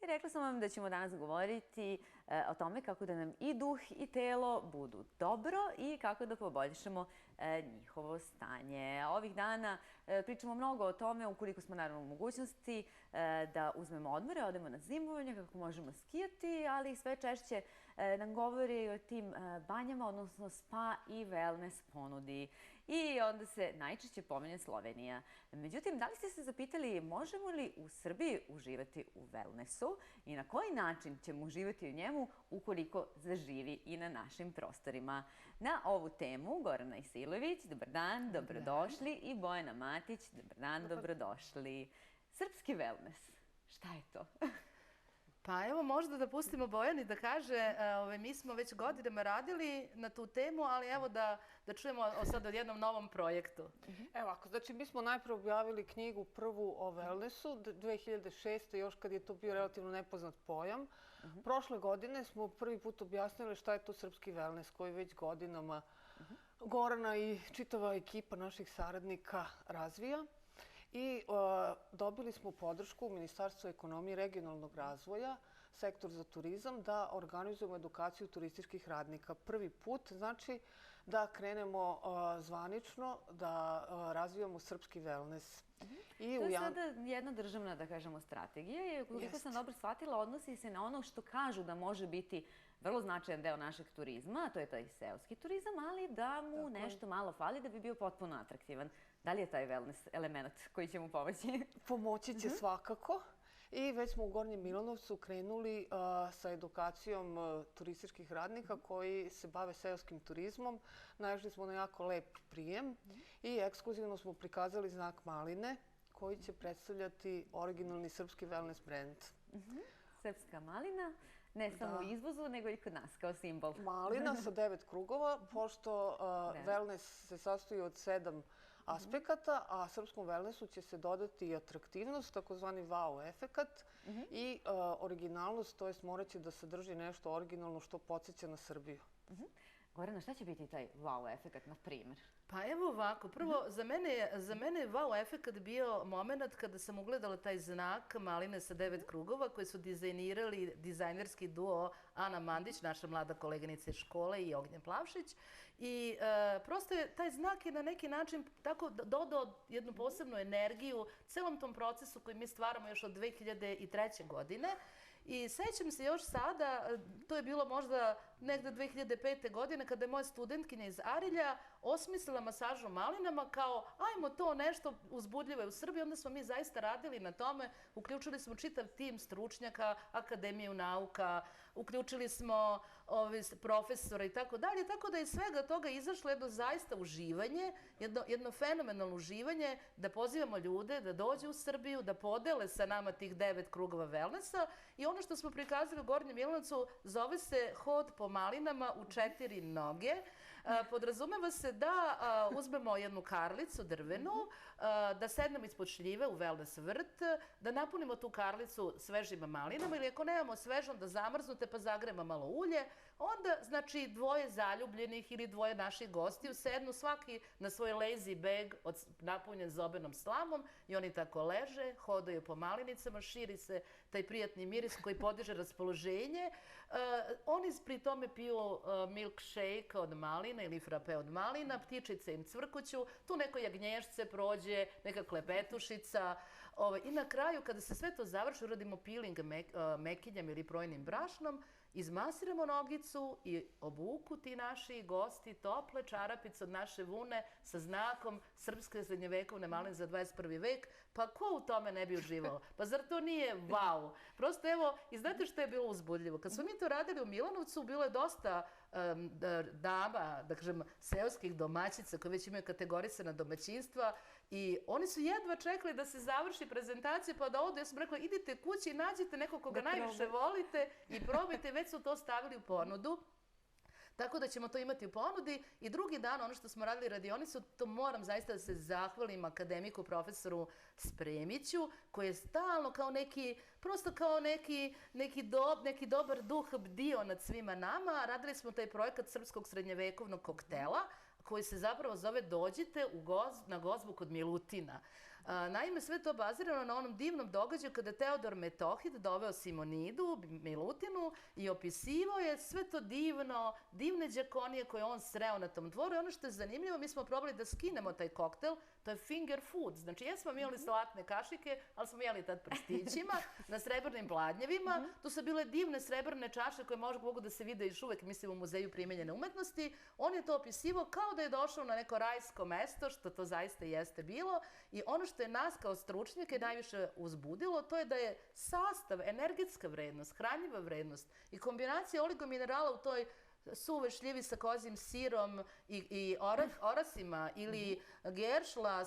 Rekla sam vam da ćemo danas govoriti o tome kako da nam i duh i telo budu dobro i kako da poboljšamo njihovo stanje. Ovih dana pričamo mnogo o tome, ukoliko smo naravno u mogućnosti da uzmemo odmore, odemo na zimovanje, kako možemo skijati, ali sve češće nam govori o tim banjama, odnosno spa i wellness ponudi. I onda se najčešće pominje Slovenija. Međutim, da li ste se zapitali možemo li u Srbiji uživati u wellnessu i na koji način ćemo uživati u njemu ukoliko zaživi i na našim prostorima? Na ovu temu Gorana Isilović, dobar dan, dobrodošli, i Bojana Matić, dobar dan, dobrodošli. Srpski wellness, šta je to? Pa evo, možda da pustimo Bojani da kaže, mi smo već godinama radili na tu temu, ali evo da čujemo sad o jednom novom projektu. Evo ako, znači mi smo najprve objavili knjigu prvu o wellnessu, 2006. još kad je to bio relativno nepoznat pojam. Prošle godine smo prvi put objasnili šta je to srpski wellness koji već godinama Gorana i čitava ekipa naših saradnika razvija. I dobili smo podršku Ministarstva ekonomije i regionalnog razvoja, sektor za turizam, da organizujemo edukaciju turističkih radnika. Prvi put, znači, da krenemo zvanično, da razvijamo srpski wellness. To je sada jedna državna, da kažemo, strategija i ukoliko sam dobro shvatila, odnosi se na ono što kažu da može biti vrlo značajan deo našeg turizma, a to je taj seoski turizam, ali da mu nešto malo fali da bi bio potpuno atraktivan. Da li je taj wellness element koji će mu pomoći? Pomoći će svakako. I već smo u Gornjem Milanovcu krenuli sa edukacijom turističkih radnika koji se bave seoskim turizmom. Naišli smo na jako lep prijem i ekskluzivno smo prikazali znak maline koji će predstavljati originalni srpski wellness brand. Srpska malina, ne samo u izvozu, nego i kod nas kao simbol. Malina sa 9 krugova, pošto wellness se sastoji od 7 aspekata, a srpskom wellnessu će se dodati i atraktivnost, takozvani wow efekat, i originalnost, to jest morat će da sadrži nešto originalno što podsjeća na Srbiju. Gorana, šta će biti taj wow efekat, na primjer? Pa evo ovako, prvo, za mene je wow efekat bio moment kada sam ugledala taj znak maline sa 9 krugova koji su dizajnirali dizajnerski duo Ana Mandić, naša mlada koleginica iz škole, i Ognjen Plavšić. I prosto taj znak je na neki način tako dodao jednu posebnu energiju celom tom procesu koji mi stvaramo još od 2003. godine. I sećam se još sada, to je bilo možda negde 2005. godine, kada je moja studentkinja iz Arilja osmislila masažu malinama kao ajmo to nešto uzbudljivo u Srbiji. Onda smo mi zaista radili na tome, uključili smo čitav tim stručnjaka, Akademiju nauka, uključili smo profesora i tako dalje, tako da je svega toga izašlo jedno zaista uživanje, jedno fenomenalno uživanje, da pozivamo ljude da dođu u Srbiju, da podele sa nama tih 9 krugova wellnessa. I ono što smo prikazali u Gornjem Milanovcu zove se hod po malinama u 4 noge. Podrazumeva se da uzmemo jednu karlicu drvenu, da sednemo ispod šljive u wellness vrt, da napunimo tu karlicu svežim malinama ili ako nemamo svežom da zamrznute pa zagremo malo ulje, onda znači dvoje zaljubljenih ili dvoje naših gostiju sednu svaki na svoj lazy bag napunjen zobenom slamom i oni tako leže, hodaju po malinicama, širi se taj prijatni miris koji podiže raspoloženje. Oni pri tome piju milkshake od malina ili frape od malina, ptičice im cvrkuću, tu neko jagnješce prođe, neka klepetušica. I na kraju, kada se sve to završi, uradimo peeling mekinjam ili brojnim brašnom, izmasiramo nogicu i obuku ti naši gosti tople čarapice od naše vune sa znakom srpske srednjevekovne maline za 21. vek. Pa ko u tome ne bi uživao? Pa zar to nije wow? Prosto evo, i znate što je bilo uzbudljivo? Kad smo mi to radili u Milanovcu, bilo je dosta dama, da kažem, seoskih domaćica koje već imaju kategorisana domaćinstva i oni su jedva čekali da se završi prezentacija pa da odu. Ja sam rekla, idite kući i nađite nekog koga najviše volite i probajte, već su to stavili u ponudu. Tako da ćemo to imati u ponudi. I drugi dan, ono što smo radili radionicu, to moram zaista da se zahvalim akademiku profesoru Spremiću, koji je stalno kao neki, prosto kao neki dobar duh bdio nad svima nama. Radili smo taj projekat srpskog srednjevekovnog koktela, koji se zapravo zove Dođite na gozbu kod Milutina. Naime, sve to bazirano na onom divnom događaju kada Teodor Metohid doveo Simonidu, Milutinu i opisivao je sve to divno, divne đakonije koje on sreo na tom dvoru. I ono što je zanimljivo, mi smo probali da skinemo taj koktel, to je finger food. Znači, jesmo mi imali salatne kašike, ali smo jeli tad prstićima, na srebrnim pladnjevima. Tu su bile divne srebrne čaše koje mogu da se vide još uvek, mislim, u Muzeju primenjene umetnosti. On je to opisivao kao da je došao na neko rajsko mesto, što to zaista jeste bilo. I ono što je nas kao stručnjake najviše uzbudilo, to je da je sastav, energetska vrednost, hranjiva vrednost i kombinacija oligominerala u toj suve šljivi sa kozim sirom i orasima ili geršla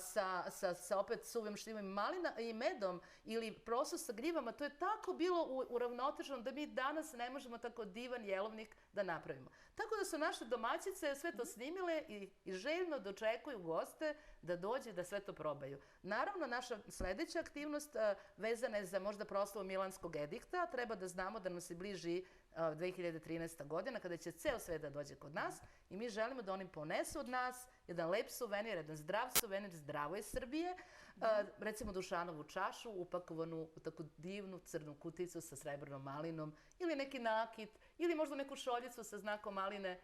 sa opet suvim šljivim malina i medom ili proso sa grivama, to je tako bilo uravnoteženo da mi danas ne možemo tako divan jelovnik da napravimo. Tako da su naše domaćice sve to snimile i željno dočekuju goste da dođe da sve to probaju. Naravno, naša sledeća aktivnost vezana je za možda proslavu Milanskog edikta. Treba da znamo da nam se bliži 2013. godina kada će ceo svet da dođe kod nas i mi želimo da oni ponesu od nas jedan lep suvenir, jedan zdrav suvenir zdrave Srbije, recimo dušanovu čašu upakovanu u takvu divnu crnu kuticu sa srebrnom malinom ili neki nakit ili možda neku šoljicu sa znakom maline.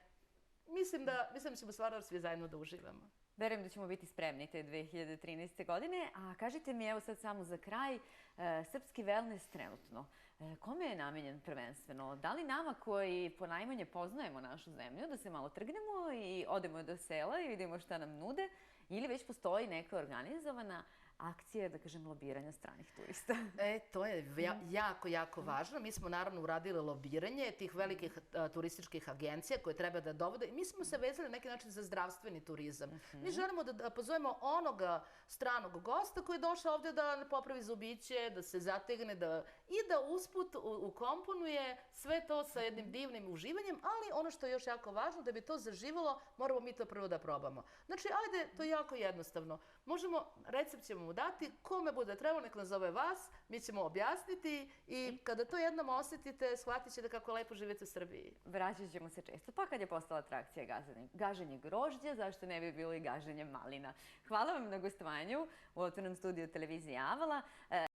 Mislim da ćemo stvarno svi zajedno da uživamo. Verujem da ćemo biti spremni te 2013. godine. A kažite mi, evo sad samo za kraj, srpski wellness trenutno, kome je namenjen prvenstveno? Da li nama koji ponajmanje poznajemo našu zemlju, da se malo trgnemo i odemo do sela i vidimo šta nam nude, ili već postoji neka organizovana akcije, da kažem, lobiranja stranih turista? To je jako, jako važno. Mi smo naravno uradili lobiranje tih velikih turističkih agencija koje treba da dovode. I mi smo se vezali na neki način za zdravstveni turizam. Mi želimo da pozovemo onoga stranog gosta koji je došao ovde da popravi zubiće, da se zategne i da usput ukomponuje sve to sa jednim divnim uživanjem, ali ono što je još jako važno, da bi to zaživalo, moramo mi to prvo da probamo. Znači, ajde, to je jako jednostavno. Recept ćemo mu dati, kome bude trebalo, nek nazove vas, mi ćemo objasniti i kada to jednom osetite, shvatit ćete kako lepo živite u Srbiji. Vraćat ćemo se često, pa kad je postala atrakcija gaženje grožđa, zašto ne bi bilo i gaženje malina? Hvala vam na gostovanju u Otvorenom studiju televizije Avala.